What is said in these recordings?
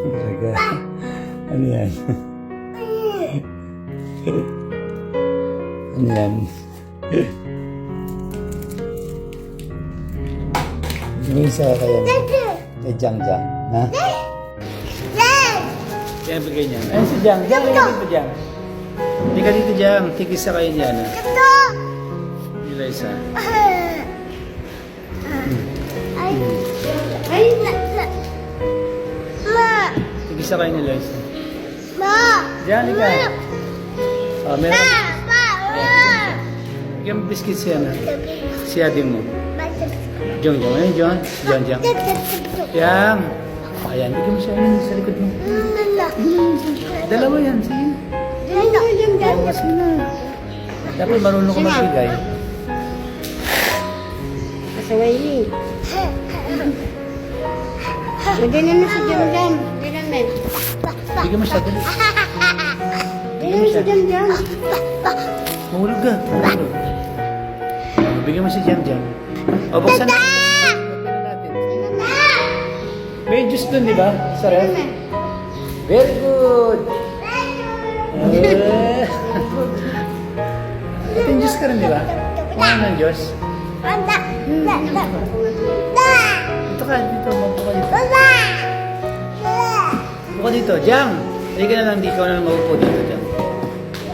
Talaga. Ano yan? Ano yan? Isa kaya kay Jang Jang, ha? Kaya bigay niya. Ayun si Jang. Jang, bigay dito, Jang. Hindi ka dito, Jang. Tigisa kayo niyan, ha? Nila isa. Tigisa kayo nila isa. Jang, hindi ka. Oh, meron. Bigyan mo biscuit siya, ha? Siya din mo. Jong, Jong. Ayun, Jong. Jong, Jong. Yang. Ayan, bigyan mo siya yun sa likod mo. Dalawa yan, sige. Oo, sige na. Dapat marunong ko magbigay. Kasaway ni. Bigyan na si Jam Jam. Bigyan na. Bigyan mo siya, dali. Bigyan mo si Jam Jam. Mahulog ka. Mahulog. Bigyan mo si Jam Jam. O, buksan na. Buksan natin. May juice dun, di ba? Sa ref. Very good. Ating juice ka rin, di ba? Ano ng Diyos? Dito ka, dito. Mabuka dito. Mabuka dito. Jam! Hindi ka na lang, di ka na lang maupo dito, Jam.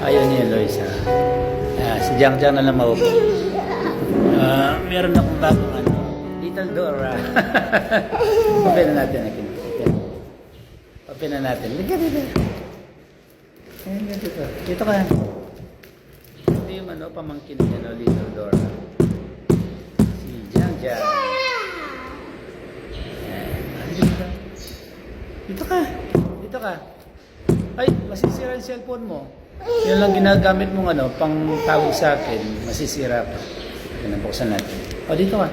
Ayaw niya, Loisa. Si Jang Jang na lang maupo. Meron akong bagong ano. Little Dora. Open na natin. Open na natin. Liga dito. Ayan, dito. Dito ka. Ito yung ano, pamangkin niya, no? Little Dora. Si Jang Jang. Dito. Dito ka. Dito ka. Ay, masisira yung cellphone mo. Yan lang ginagamit mong ano, pang tawag sa akin. Masisira pa. Yan, buksan natin. O, dito ka.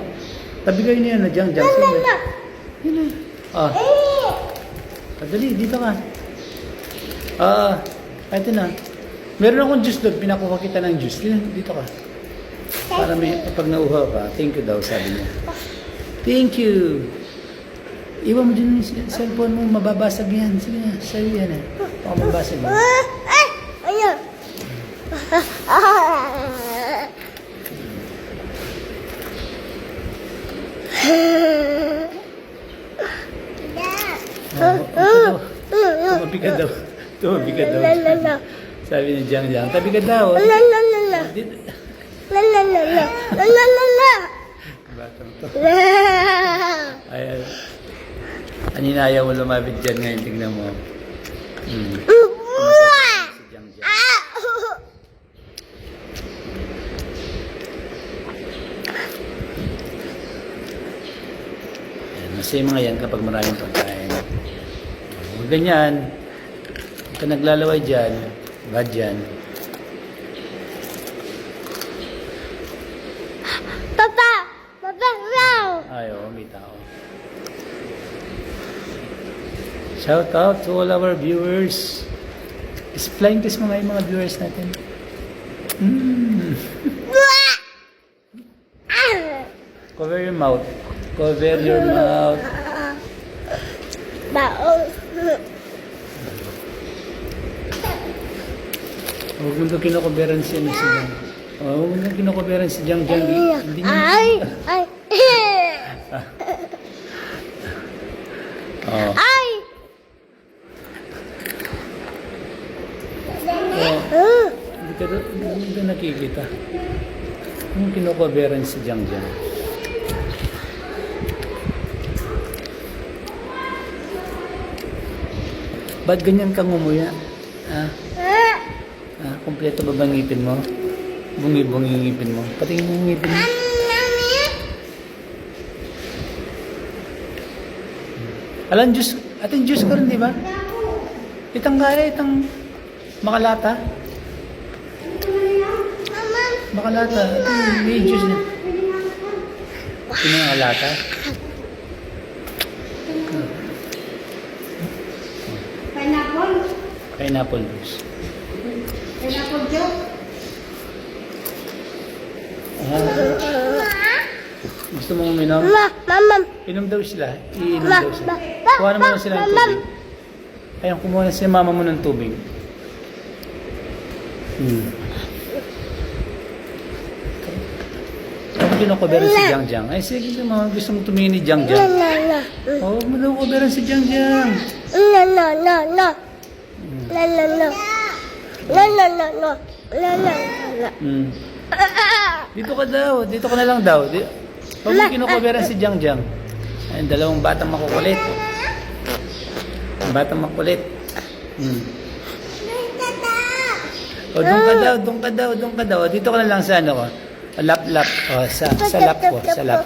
Tabigay niya na Jang Jang. Sige. Yun na. O. Dali, dito ka. Ito na. Meron akong juice doon. Pinakuha kita ng juice. Dito ka. Para may, pag nauhaw ka, thank you daw, sabi niya. Thank you. Iwan mo din yung cellphone mo. Mababasag yan. Sige na. Sa'yo yan eh. Baka mababasag mo. Ayun. Tumabi ka daw. Tumabi ka daw. Sabi ni Jang Jang, tabi ka daw. Batang to. Ayan. Kanina ayaw mo lumapit dyan ngayon. Tingnan mo. Si Jang Jang. Masaya mga yan kapag maraming pagkain. Huwag ganyan. Huwag ka naglalaway dyan. Bad dyan. Papa! Papa! Wow! Ay, oo, may tao. Shout out to all our viewers. Is flying kiss mo nga yung mga viewers natin. Cover your mouth. Cover your mouth. Baong. Huwag mo ito kinukuberan si ano si Jang. Huwag mo ito kinukuberan si Jang Jang. Hindi niya. Ay! Ay! Oh. Ay! Hindi ka nakikita. Yung kinukuberan si Jang Jang. Ba't ganyan ka ngumuya? Kompleto ba bang ngipin mo? Bungi-bungi yung ngipin mo. Patingin yung ngipin mo. Alam, juice. Ating juice ko rin, di ba? Itang kaya, itang makalata. Makalata. Ito, may juice niya. Ito yung makalata. Pineapple? Pineapple juice. Pineapple juice? Gusto Gusto mong uminom? Mama. Inom daw sila. Iinom daw sila. Kuha naman lang sila ng tubig. Ayun, kumuha na si mama mo ng tubig. Ako kinukuberan si Jiang Jiang. Ay, sige naman. Gusto mong tumingin ni Jiang Jiang. Oo, mo daw kuberan si Jiang Jiang. Dito ka daw. Dito ka na lang daw. Pag mo kinukuberan si Jiang Jiang. Ay, dalawang batang makukulit. Batang makulit. O, doon ka daw. Dito ka na lang sa ano ko. Lap. O, sa lap ko. Sa lap.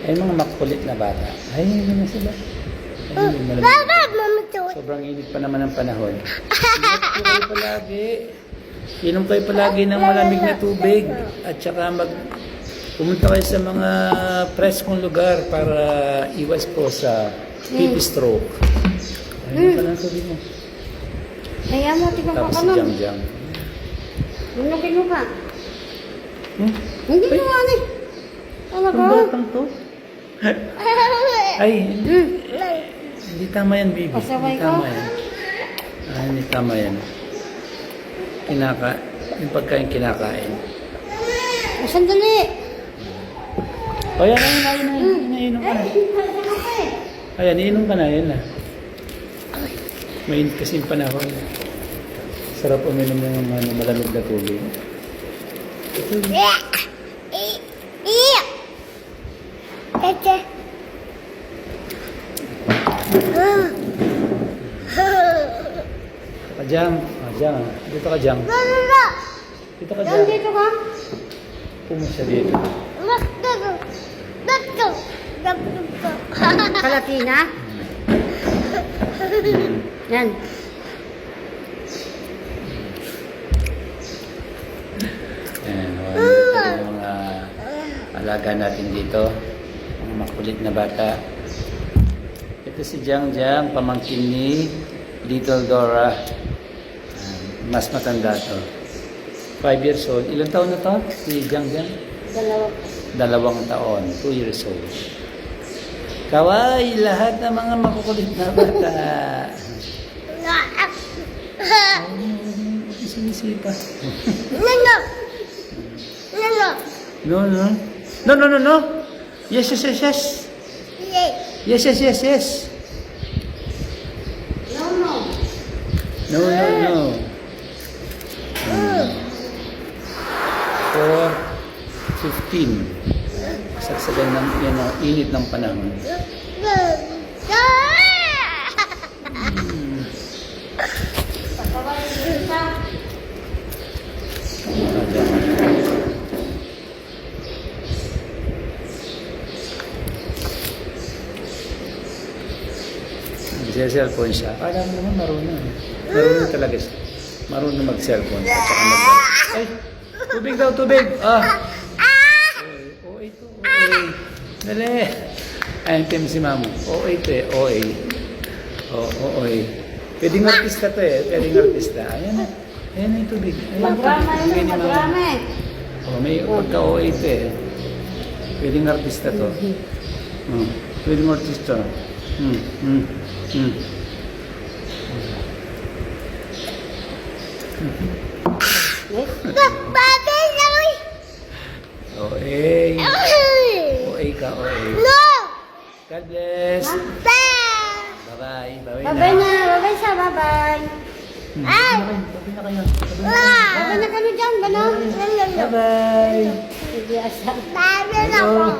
Ay, mga makulit na bata. Ay, ano na sila. Ay, malamig. Sobrang init pa naman ang panahon. Ingat po kayo palagi. Inom kayo palagi ng malamig na tubig. At saka pumunta kayo sa mga preskong lugar para iwas po sa heat stroke. Ayun pa ng tubig mo. Kaya mo, tignan Tapos ko si ka Jiang nun. Jiang. Lunogin mo pa. Hindi mo ano eh. Ang batang to? Ay, hindi tama yan, baby. Pasaway Hindi tama ko. yan. Hindi tama yan. Yung pagkain kinakain. Sandali. O yan, inom ka na. Ayan, iinom ka na, yan na. Mainit kasi yung panahon. Sarap uminom ng malamig na tubig. Kajang. Dito ka, Jang. Dito ka, Jang. Dito ka. Pumusya dito. Kalatina. Yan. Ayan, ito yung mga alaga natin dito. Mga makulit na bata. Ito si Jiang Jiang, pamangkin ni Little Dora. Mas matanda to. 5 years old. Ilang taon na to? Si Jiang Jiang? 2 taon. 2 years old. Kawai, lahat ng mga makukulit na bata. Sinisipa. No. Yes. Yes. No. 4:15. Saksagan ng init ng panahon. Nagsiselfone siya. Kala mo naman marunong. Marunong talaga siya. Marunong mag-cellphone. At saka ay! Tubig daw, tubig! OA to, OA. Dali! Ayun, Tim si Mamo. OA to eh, OA. OA. Pwedeng artista to eh. Pwedeng artista. Ayan na. Ayan na yung tubig. Madrama yun, madrama eh. May pagka-OA to eh. Pwedeng artista to. Pwedeng artista. OA. OA ka, OA. God bless. Bye-bye. Babay na, babay siya, babay. Babay na kayo. Babay na kami dyan, gano'n. Bye-bye. Hindi asal. Hello.